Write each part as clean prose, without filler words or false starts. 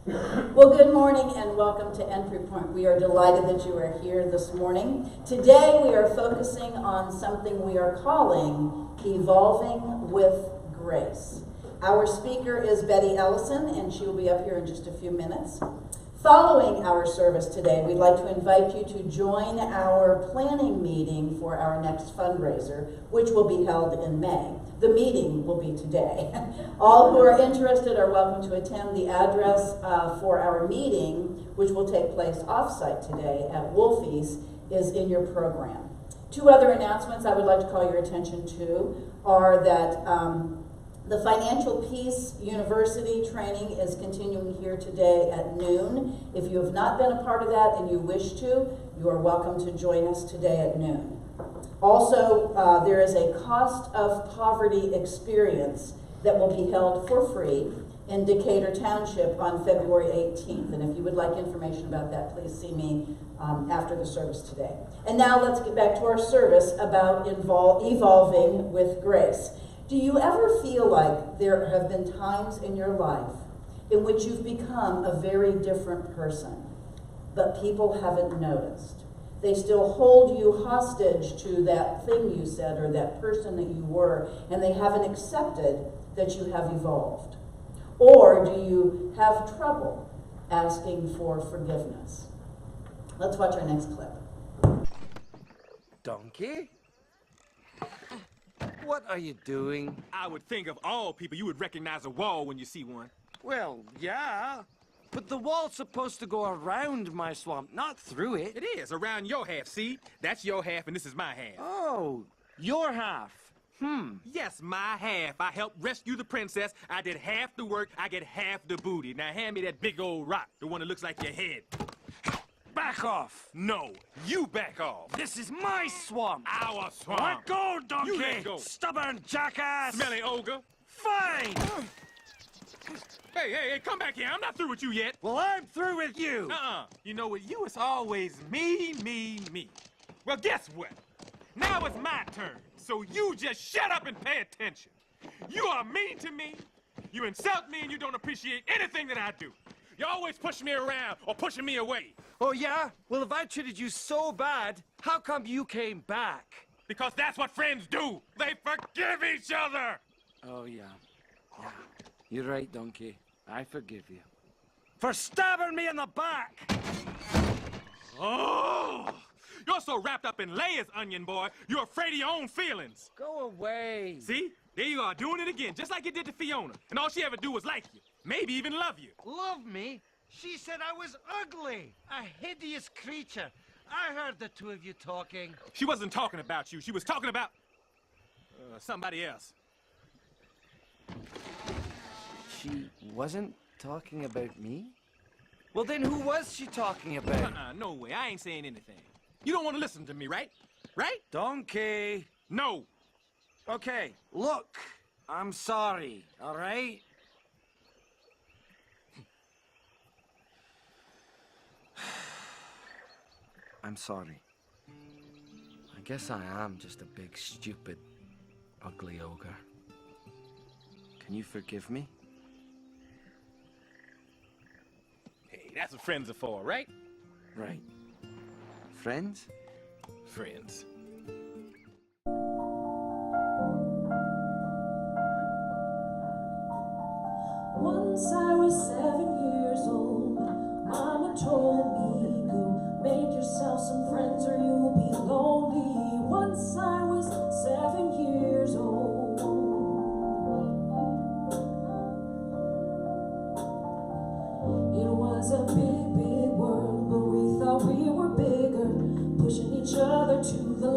Well, good morning and welcome to Entry Point. We are delighted that you are here this morning. Today we are focusing on something we are calling Evolving with Grace. Our speaker is Bettye Ellison, and she will be up here in just a few minutes. Following our service today, we'd like to invite you to join our planning meeting for our next fundraiser, which will be held in May. The meeting will be today. All who are interested are welcome to attend. The address for our meeting, which will take place off-site today at Wolfie's, is in your program. Two other announcements I would like to call your attention to are that the Financial Peace University training is continuing here today at noon. If you have not been a part of that and you wish to, you are welcome to join us today at noon. Also, there is a Cost of Poverty experience that will be held for free in Decatur Township on February 18th. And if you would like information about that, please see me after the service today. And now let's get back to our service about evolving with grace. Do you ever feel like there have been times in your life in which you've become a very different person, but people haven't noticed? They still hold you hostage to that thing you said or that person that you were, and they haven't accepted that you have evolved. Or do you have trouble asking for forgiveness? Let's watch our next clip. Donkey? What are you doing? I would think of all people you would recognize a wall when you see one. Well, yeah. But the wall's supposed to go around my swamp, not through it. It is, around your half, see? That's your half and this is my half. Oh, your half. Yes, my half. I helped rescue the princess. I did half the work. I get half the booty. Now hand me that big old rock, the one that looks like your head. Back off. No, you back off. This is my swamp. Our swamp. Let go, donkey. You let go. Stubborn jackass. Smelly ogre. Fine. Hey, come back here. I'm not through with you yet. Well, I'm through with you. You know, with you, it's always me. Well, guess what? Now it's my turn. So you just shut up and pay attention. You are mean to me. You insult me and you don't appreciate anything that I do. You're always pushing me around or pushing me away. Oh, yeah? Well, if I treated you so bad, how come you came back? Because that's what friends do. They forgive each other. Oh, yeah. Yeah. You're right, donkey. I forgive you. For stabbing me in the back! Oh! You're so wrapped up in layers, onion boy, you're afraid of your own feelings. Go away. See? There you are, doing it again, just like you did to Fiona. And all she ever do was like you. Maybe even love you. Love me? She said I was ugly, a hideous creature. I heard the two of you talking. She wasn't talking about you. She was talking about somebody else. She wasn't talking about me? Well, then who was she talking about? No way. I ain't saying anything. You don't want to listen to me, right? Right? Donkey. No. Okay, look. I'm sorry, all right? I'm sorry. I guess I am just a big, stupid, ugly ogre. Can you forgive me? Hey, that's what friends are for, right? Right. Friends? Friends. Once I was 7 years old, Mama told me, go make yourself some friends or you'll be lonely. Once I was 7 years old. It was a big, big world, but we thought we were bigger, pushing each other to the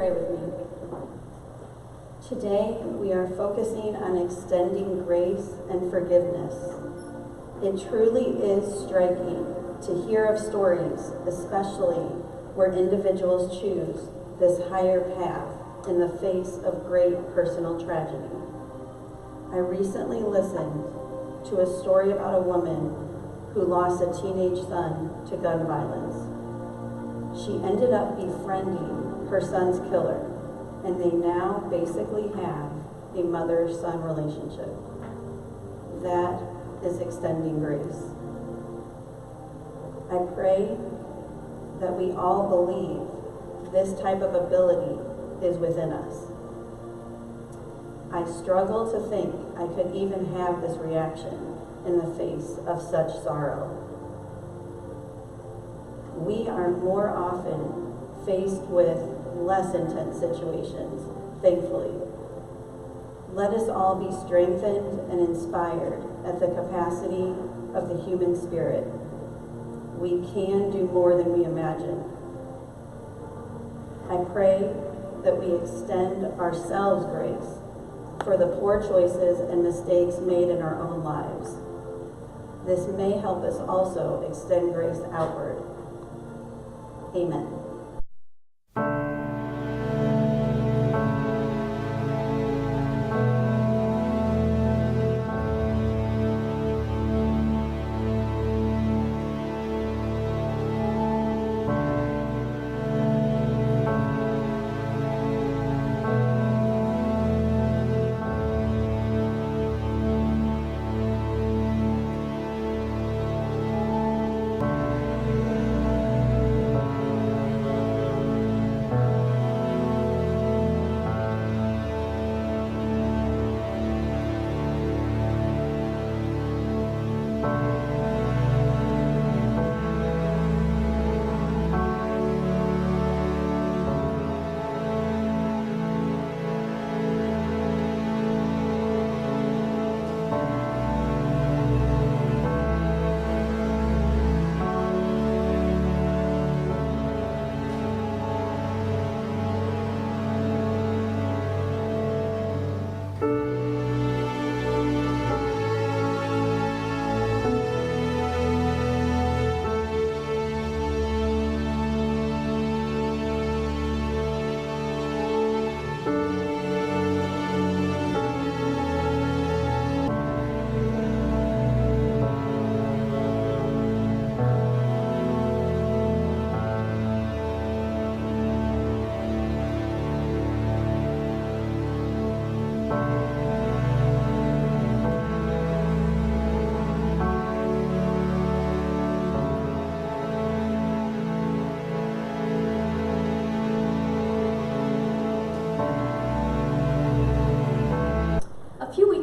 pray with me? Today, we are focusing on extending grace and forgiveness. It truly is striking to hear of stories, especially where individuals choose this higher path in the face of great personal tragedy. I recently listened to a story about a woman who lost a teenage son to gun violence. She ended up befriending her son's killer, and they now basically have a mother-son relationship. That is extending grace. I pray that we all believe this type of ability is within us. I struggle to think I could even have this reaction in the face of such sorrow. We are more often faced with less intense situations, thankfully. Let us all be strengthened and inspired at the capacity of the human spirit. We can do more than we imagine. I pray that we extend ourselves grace for the poor choices and mistakes made in our own lives. This may help us also extend grace outward. Amen.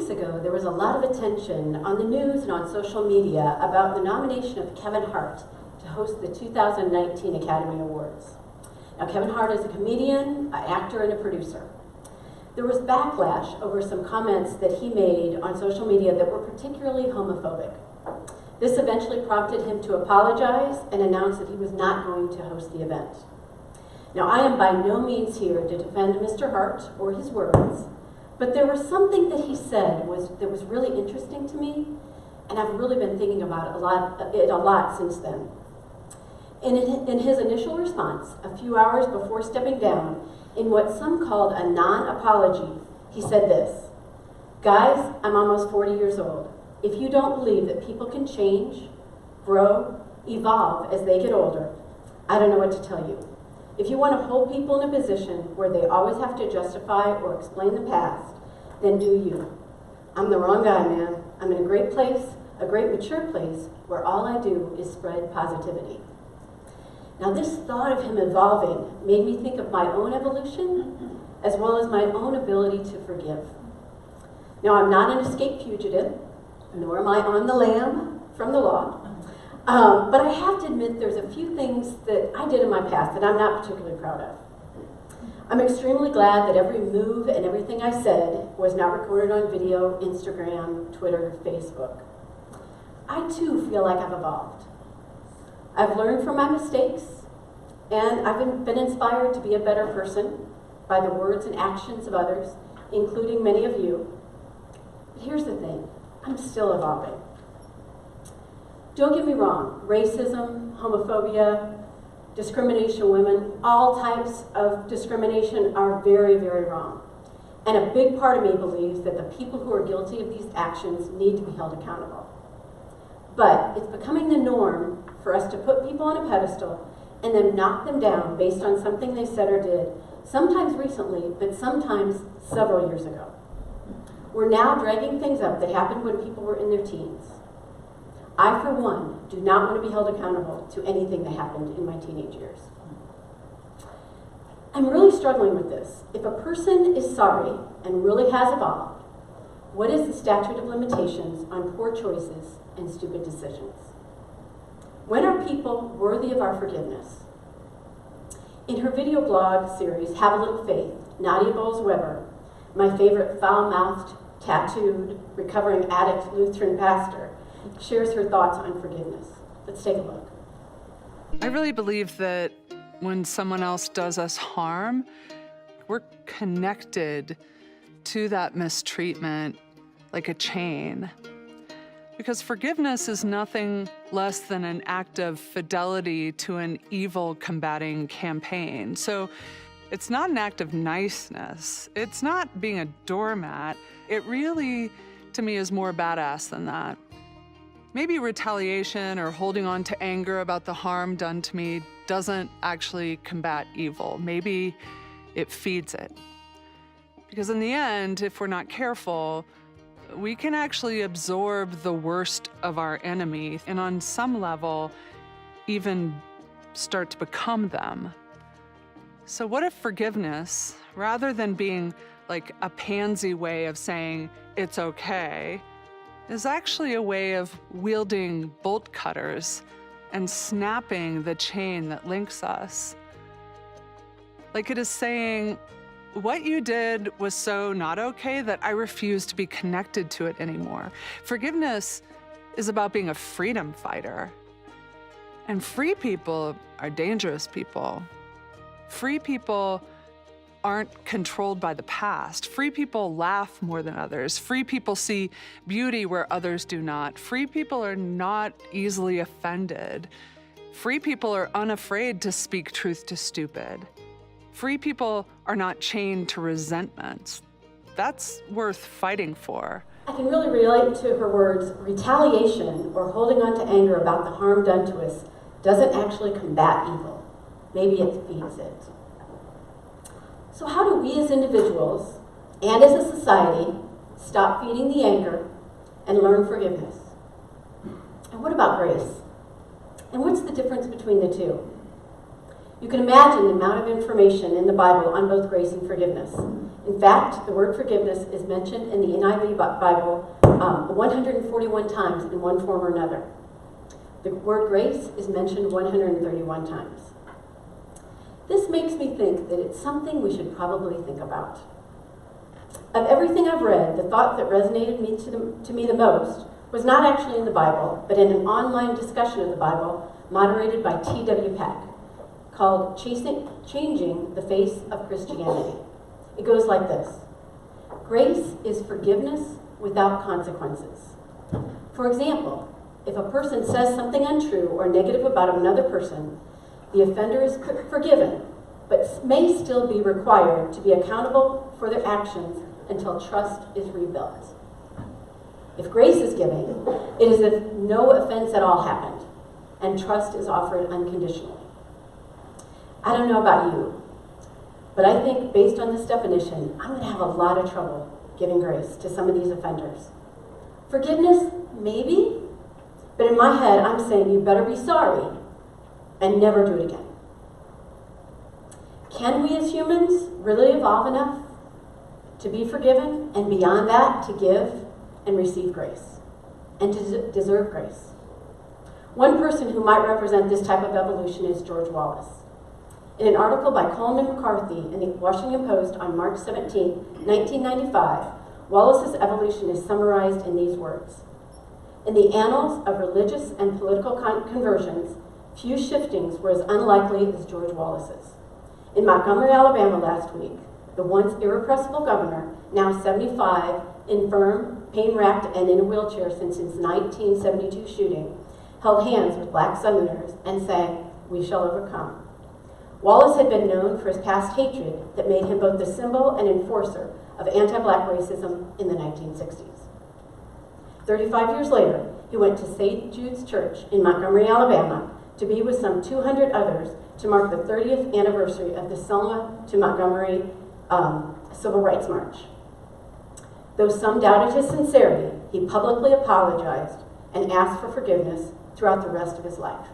Ago, there was a lot of attention on the news and on social media about the nomination of Kevin Hart to host the 2019 Academy Awards. Now, Kevin Hart is a comedian, an actor, and a producer. There was backlash over some comments that he made on social media that were particularly homophobic. This eventually prompted him to apologize and announce that he was not going to host the event. Now, I am by no means here to defend Mr. Hart or his words, but there was something that he said that was really interesting to me, and I've really been thinking about it a lot since then. In his initial response, a few hours before stepping down, in what some called a non-apology, he said this: "Guys, I'm almost 40 years old. If you don't believe that people can change, grow, evolve as they get older, I don't know what to tell you. If you want to hold people in a position where they always have to justify or explain the past, then do you. I'm the wrong guy, man. I'm in a great place, a great mature place, where all I do is spread positivity." Now, this thought of him evolving made me think of my own evolution, as well as my own ability to forgive. Now, I'm not an escaped fugitive, nor am I on the lam from the law. But I have to admit there's a few things that I did in my past that I'm not particularly proud of. I'm extremely glad that every move and everything I said was now recorded on video, Instagram, Twitter, Facebook. I too feel like I've evolved. I've learned from my mistakes, and I've been inspired to be a better person, by the words and actions of others, including many of you. But here's the thing, I'm still evolving. Don't get me wrong, racism, homophobia, discrimination of women, all types of discrimination are very, very wrong. And a big part of me believes that the people who are guilty of these actions need to be held accountable. But it's becoming the norm for us to put people on a pedestal and then knock them down based on something they said or did, sometimes recently, but sometimes several years ago. We're now dragging things up that happened when people were in their teens. I, for one, do not want to be held accountable to anything that happened in my teenage years. I'm really struggling with this. If a person is sorry and really has evolved, what is the statute of limitations on poor choices and stupid decisions? When are people worthy of our forgiveness? In her video blog series, Have a Little Faith, Nadia Bowles-Weber, my favorite foul-mouthed, tattooed, recovering addict Lutheran pastor, shares her thoughts on forgiveness. Let's take a look. I really believe that when someone else does us harm, we're connected to that mistreatment like a chain. Because forgiveness is nothing less than an act of fidelity to an evil combating campaign. So it's not an act of niceness. It's not being a doormat. It really, to me, is more badass than that. Maybe retaliation or holding on to anger about the harm done to me doesn't actually combat evil. Maybe it feeds it. Because in the end, if we're not careful, we can actually absorb the worst of our enemy and on some level, even start to become them. So what if forgiveness, rather than being like a pansy way of saying it's okay, is actually a way of wielding bolt cutters and snapping the chain that links us? Like it is saying, what you did was so not okay that I refuse to be connected to it anymore. Forgiveness is about being a freedom fighter. And free people are dangerous people. Free people aren't controlled by the past. Free people laugh more than others. Free people see beauty where others do not. Free people are not easily offended. Free people are unafraid to speak truth to stupid. Free people are not chained to resentments. That's worth fighting for. I can really relate to her words. Retaliation or holding on to anger about the harm done to us doesn't actually combat evil. Maybe it feeds it. So how do we as individuals and as a society stop feeding the anger and learn forgiveness? And what about grace? And what's the difference between the two? You can imagine the amount of information in the Bible on both grace and forgiveness. In fact, the word forgiveness is mentioned in the NIV Bible 141 times in one form or another. The word grace is mentioned 131 times. This makes me think that it's something we should probably think about. Of everything I've read, the thought that resonated to me the most was not actually in the Bible, but in an online discussion of the Bible moderated by T.W. Peck, called Changing the Face of Christianity. It goes like this. Grace is forgiveness without consequences. For example, if a person says something untrue or negative about another person, the offender is forgiven, but may still be required to be accountable for their actions until trust is rebuilt. If grace is given, it is as if no offense at all happened, and trust is offered unconditionally. I don't know about you, but I think based on this definition, I'm going to have a lot of trouble giving grace to some of these offenders. Forgiveness, maybe, but in my head, I'm saying you better be sorry and never do it again. Can we as humans really evolve enough to be forgiven and beyond that to give and receive grace and to deserve grace? One person who might represent this type of evolution is George Wallace. In an article by Coleman McCarthy in the Washington Post on March 17, 1995, Wallace's evolution is summarized in these words. In the annals of religious and political conversions, few shiftings were as unlikely as George Wallace's. In Montgomery, Alabama last week, The once irrepressible governor, now 75, infirm, pain-racked, and in a wheelchair since his 1972 shooting, held hands with black Southerners and sang, "We shall overcome." Wallace had been known for his past hatred that made him both the symbol and enforcer of anti-black racism in the 1960s. 35 years later, he went to St. Jude's Church in Montgomery, Alabama, to be with some 200 others to mark the 30th anniversary of the Selma to Montgomery Civil Rights March. Though some doubted his sincerity, he publicly apologized and asked for forgiveness throughout the rest of his life.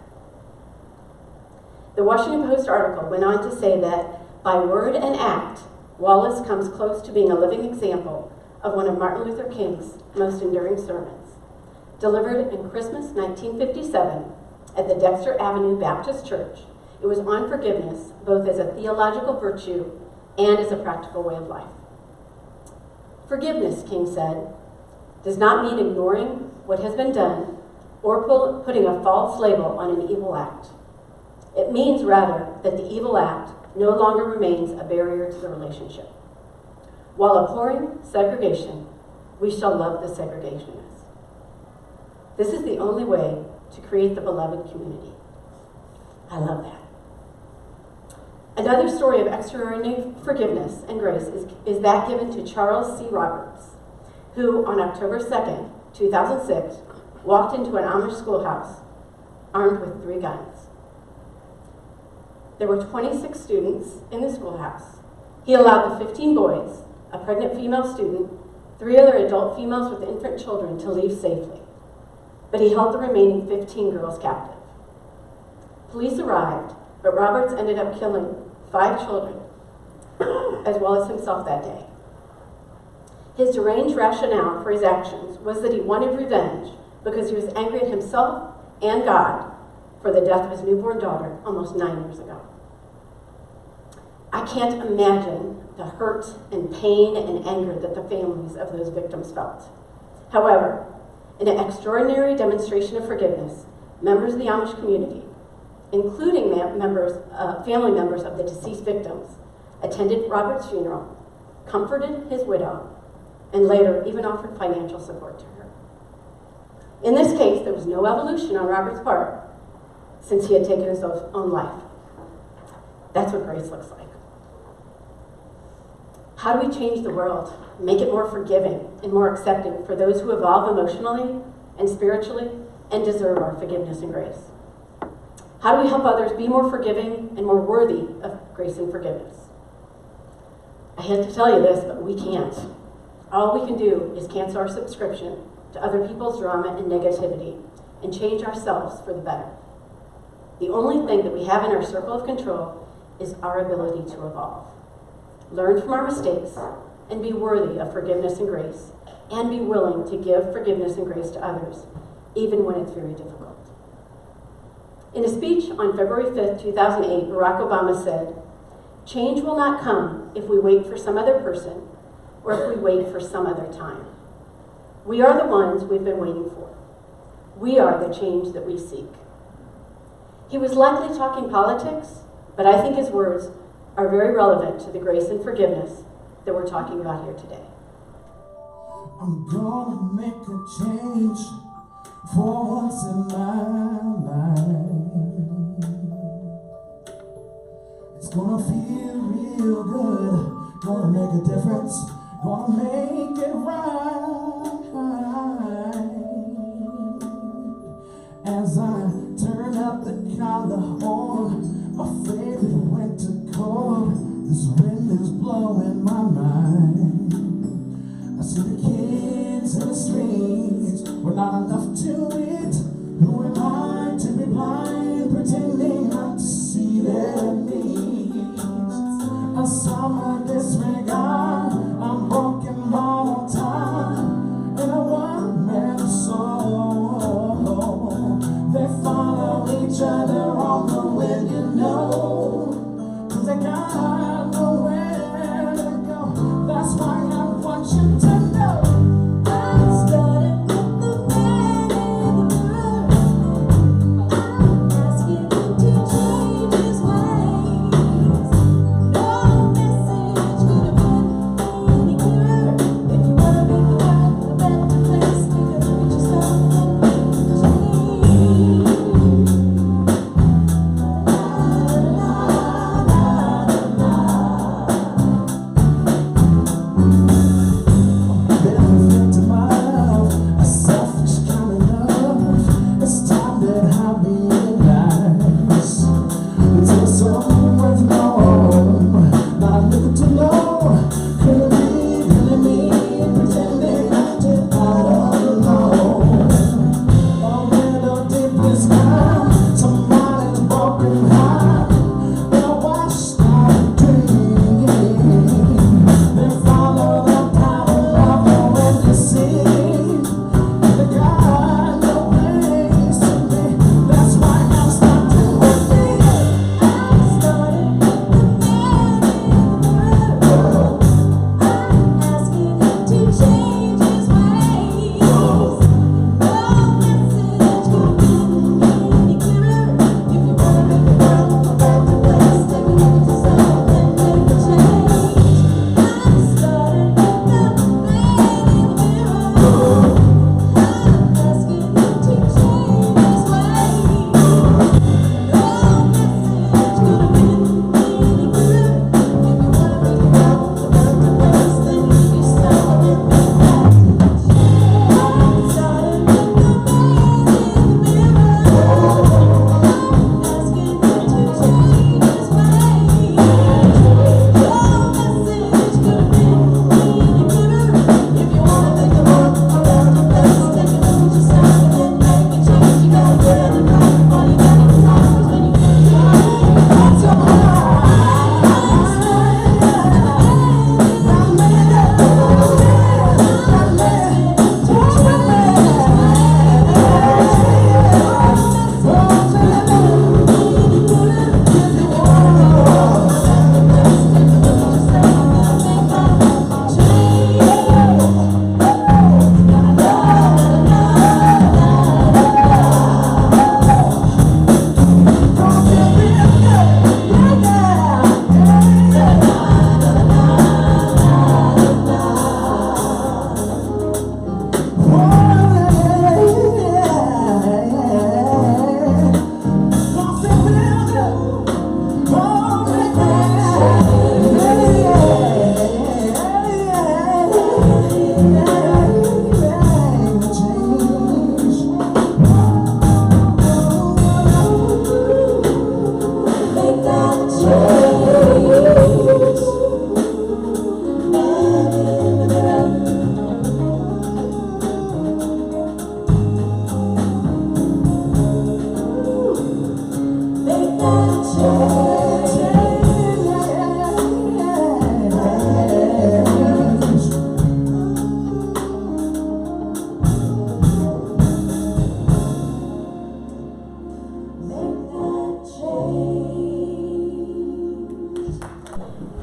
The Washington Post article went on to say that by word and act, Wallace comes close to being a living example of one of Martin Luther King's most enduring sermons. Delivered in Christmas 1957 at the Dexter Avenue Baptist Church, it was on forgiveness both as a theological virtue and as a practical way of life. Forgiveness, King said, does not mean ignoring what has been done or putting a false label on an evil act. It means, rather, that the evil act no longer remains a barrier to the relationship. While abhorring segregation, we shall love the segregationists. This is the only way to create the beloved community. I love that. Another story of extraordinary forgiveness and grace is that given to Charles C. Roberts, who on October 2nd, 2006, walked into an Amish schoolhouse armed with 3 guns. There were 26 students in the schoolhouse. He allowed the 15 boys, a pregnant female student, 3 other adult females with infant children to leave safely, but he held the remaining 15 girls captive. Police arrived, but Roberts ended up killing 5 children, as well as himself that day. His deranged rationale for his actions was that he wanted revenge because he was angry at himself and God for the death of his newborn daughter almost 9 years ago. I can't imagine the hurt and pain and anger that the families of those victims felt. However, in an extraordinary demonstration of forgiveness, members of the Amish community, including family members of the deceased victims, attended Robert's funeral, comforted his widow, and later even offered financial support to her. In this case, there was no evolution on Robert's part since he had taken his own life. That's what grace looks like. How do we change the world, make it more forgiving and more accepting for those who evolve emotionally and spiritually and deserve our forgiveness and grace? How do we help others be more forgiving and more worthy of grace and forgiveness? I hate to tell you this, but we can't. All we can do is cancel our subscription to other people's drama and negativity and change ourselves for the better. The only thing that we have in our circle of control is our ability to evolve. Learn from our mistakes and be worthy of forgiveness and grace, and be willing to give forgiveness and grace to others, even when it's very difficult. In a speech on February 5th, 2008, Barack Obama said, "Change will not come if we wait for some other person or if we wait for some other time. We are the ones we've been waiting for. We are the change that we seek." He was likely talking politics, but I think his words are very relevant to the grace and forgiveness that we're talking about here today. I'm gonna make a change for once in my life. It's gonna feel real good, gonna make a difference, gonna make it right. As I turn up the collar on my favorite winter coat, this wind is blowing my mind. I see the kids in the streets, we're not enough to eat. Who am I to be blind, pretending not to see their needs? A summer disregard, I'm broken all the time, and a one-man soul. They follow each other on the wind, you know, 'cause they got nowhere to go. That's why I want you to know. I started with the man in the blue. I'm asking him to change his ways. No message could have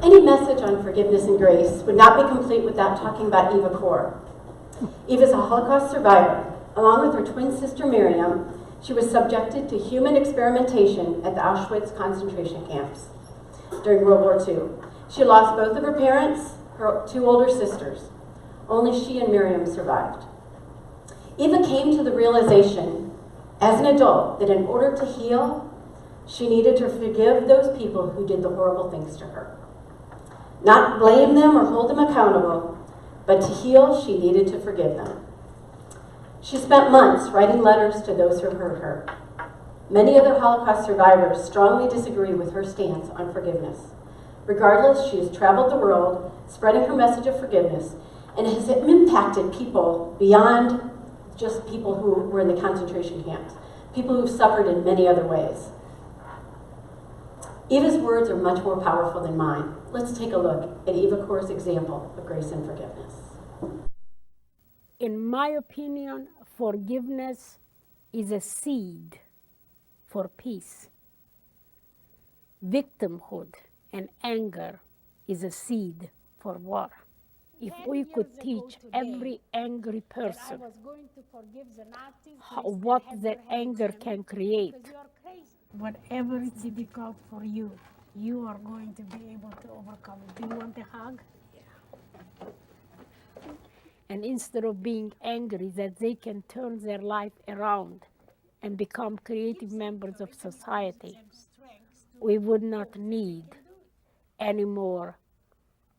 Any message on forgiveness and grace would not be complete without talking about Eva Kor. Eva is a Holocaust survivor. Along with her twin sister Miriam, she was subjected to human experimentation at the Auschwitz concentration camps during World War II. She lost both of her parents, her two older sisters. Only she and Miriam survived. Eva came to the realization as an adult that in order to heal, she needed to forgive those people who did the horrible things to her. Not blame them or hold them accountable, but to heal, she needed to forgive them. She spent months writing letters to those who hurt her. Many other Holocaust survivors strongly disagree with her stance on forgiveness. Regardless, she has traveled the world, spreading her message of forgiveness, and has impacted people beyond just people who were in the concentration camps, people who've suffered in many other ways. Eva's words are much more powerful than mine. Let's take a look at Eva Kor's example of grace and forgiveness. In my opinion, forgiveness is a seed for peace. Victimhood and anger is a seed for war. If we could teach every angry person what the anger can create, whatever is difficult for you, you are going to be able to overcome it. Do you want a hug? Yeah. And instead of being angry that they can turn their life around and become creative members of society, we would not need any more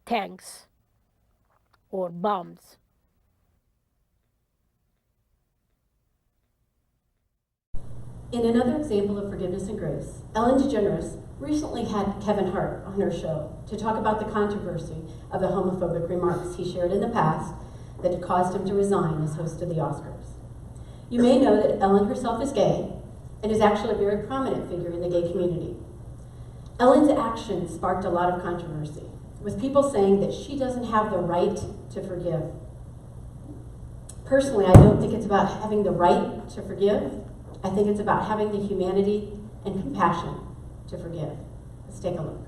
tanks or bombs. In another example of forgiveness and grace, Ellen DeGeneres recently had Kevin Hart on her show to talk about the controversy of the homophobic remarks he shared in the past that had caused him to resign as host of the Oscars. You may know that Ellen herself is gay and is actually a very prominent figure in the gay community. Ellen's actions sparked a lot of controversy, with people saying that she doesn't have the right to forgive. Personally, I don't think it's about having the right to forgive. I think it's about having the humanity and compassion to forgive. Let's take a look.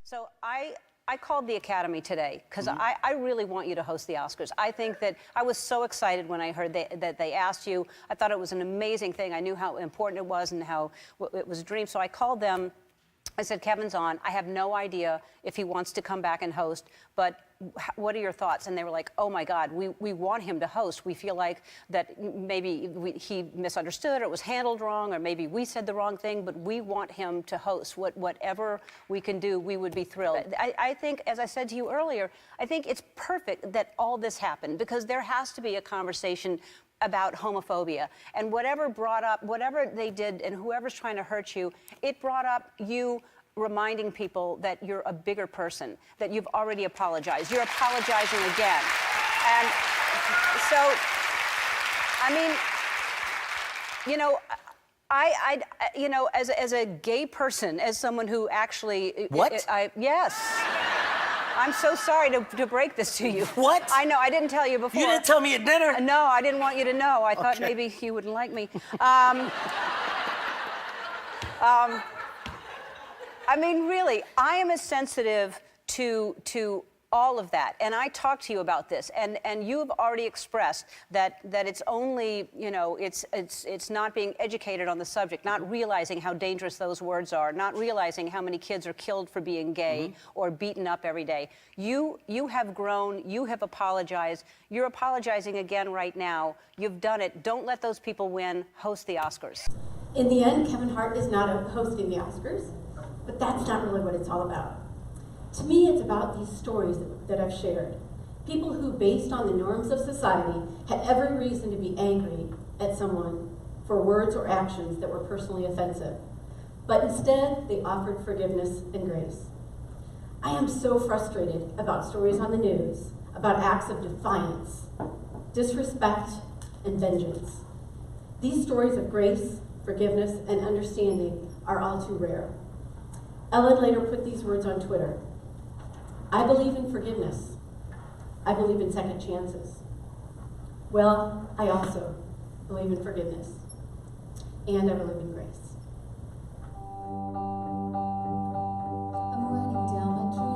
So I called the Academy today because I really want you to host the Oscars. I think that I was so excited when I heard that they asked you. I thought it was an amazing thing. I knew how important it was and how it was a dream. So I called them. I said, Kevin's on. I have no idea if he wants to come back and host, but what are your thoughts? And they were like, oh my God, we want him to host. We feel like that maybe he misunderstood or it was handled wrong, or maybe we said the wrong thing, but we want him to host. Whatever we can do, we would be thrilled. I think, as I said to you earlier, I think it's perfect that all this happened, because there has to be a conversation about homophobia. And whatever they did and whoever's trying to hurt you, it brought up you reminding people that you're a bigger person, that you've already apologized. You're apologizing again. And so, I mean, you know, you know, as a gay person, as someone who actually... What? Yes. I'm so sorry to break this to you. What? I know, I didn't tell you before. You didn't tell me at dinner? No, I didn't want you to know. I thought maybe you wouldn't like me. I mean, really, I am as sensitive to all of that. And I talked to you about this, and you've already expressed that it's only, you know, it's not being educated on the subject, not realizing how dangerous those words are, not realizing how many kids are killed for being gay or beaten up every day. You have grown, you have apologized, you're apologizing again right now. You've done it. Don't let those people win. Host the Oscars. In the end, Kevin Hart is not hosting the Oscars, but that's not really what it's all about. To me, it's about these stories that I've shared. People who, based on the norms of society, had every reason to be angry at someone for words or actions that were personally offensive. But instead, they offered forgiveness and grace. I am so frustrated about stories on the news, about acts of defiance, disrespect, and vengeance. These stories of grace, forgiveness, and understanding are all too rare. Ellen later put these words on Twitter. I believe in forgiveness. I believe in second chances. Well, I also believe in forgiveness. And I believe in grace. I'm writing down my dreams.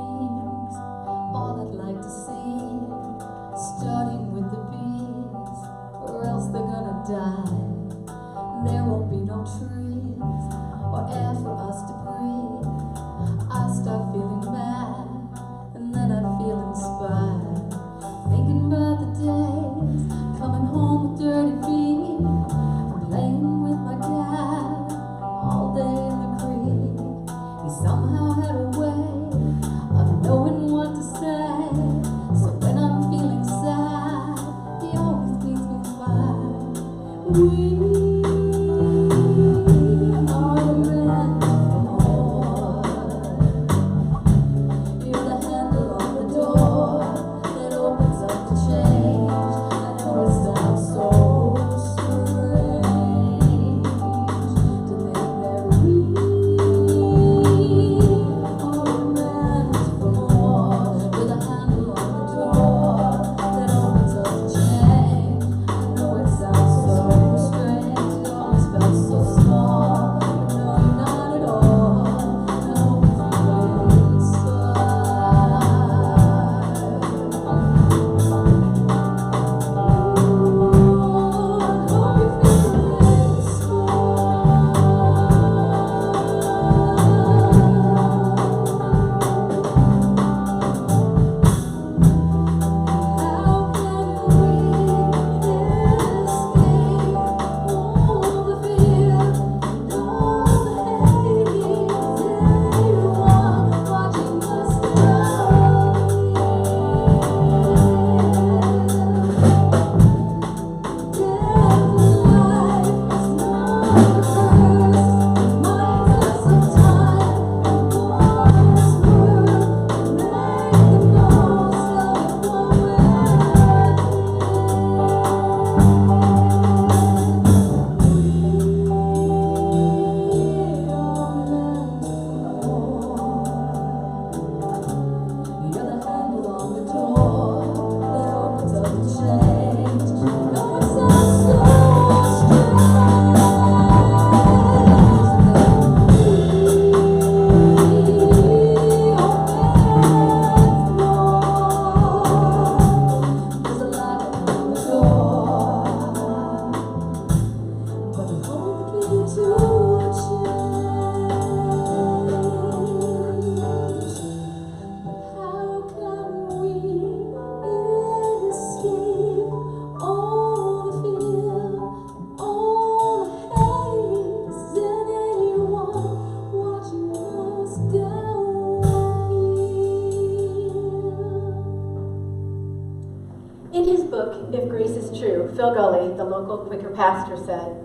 If Grace is True, Phil Gully, the local Quaker pastor, said,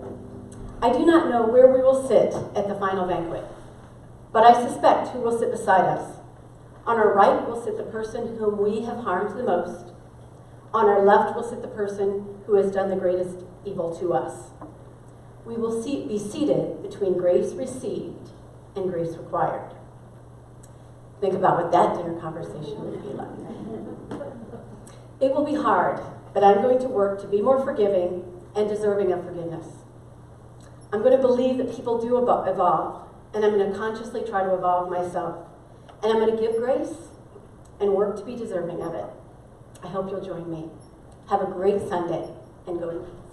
"I do not know where we will sit at the final banquet, but I suspect who will sit beside us. On our right will sit the person whom we have harmed the most. On our left will sit the person who has done the greatest evil to us. We will be seated between grace received and grace required." Think about what that dinner conversation would be like. It will be hard, but I'm going to work to be more forgiving and deserving of forgiveness. I'm going to believe that people do evolve, and I'm going to consciously try to evolve myself. And I'm going to give grace and work to be deserving of it. I hope you'll join me. Have a great Sunday, and go in peace.